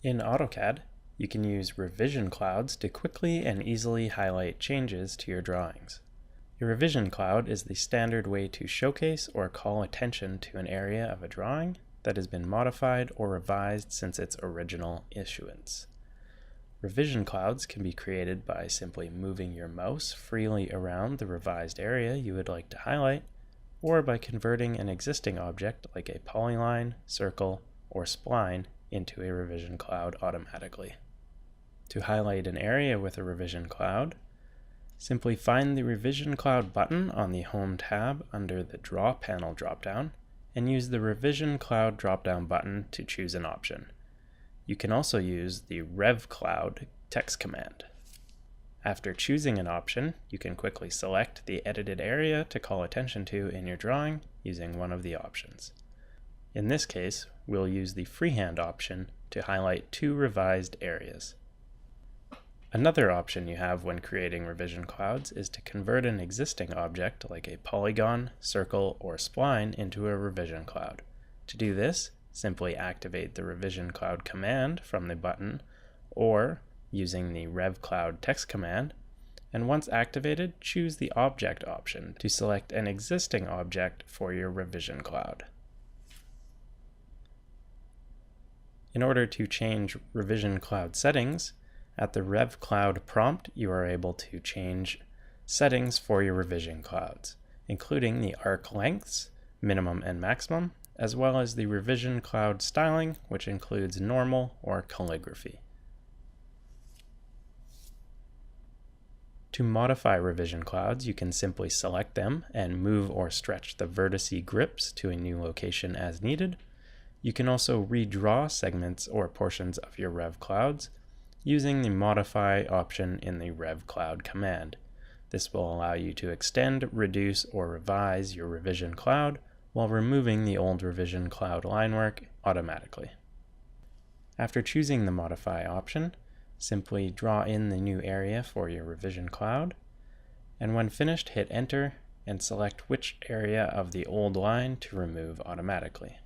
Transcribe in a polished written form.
In AutoCAD, you can use revision clouds to quickly and easily highlight changes to your drawings. A revision cloud is the standard way to showcase or call attention to an area of a drawing that has been modified or revised since its original issuance. Revision clouds can be created by simply moving your mouse freely around the revised area you would like to highlight, or by converting an existing object like a polyline, circle, or spline into a revision cloud automatically. To highlight an area with a revision cloud, simply find the Revision Cloud button on the Home tab under the Draw Panel dropdown, and use the Revision Cloud dropdown button to choose an option. You can also use the Rev Cloud text command. After choosing an option, you can quickly select the edited area to call attention to in your drawing using one of the options. In this case, we'll use the freehand option to highlight two revised areas. Another option you have when creating revision clouds is to convert an existing object like a polygon, circle, or spline into a revision cloud. To do this, simply activate the Revision Cloud command from the button or using the Rev Cloud text command, and once activated, choose the Object option to select an existing object for your revision cloud. In order to change revision cloud settings, at the Rev Cloud prompt, you are able to change settings for your revision clouds, including the arc lengths, minimum and maximum, as well as the revision cloud styling, which includes normal or calligraphy. To modify revision clouds, you can simply select them and move or stretch the vertice grips to a new location as needed. You can also redraw segments or portions of your Rev clouds using the Modify option in the Rev Cloud command. This will allow you to extend, reduce, or revise your revision cloud while removing the old revision cloud line work automatically. After choosing the Modify option, simply draw in the new area for your revision cloud, and when finished, hit Enter and select which area of the old line to remove automatically.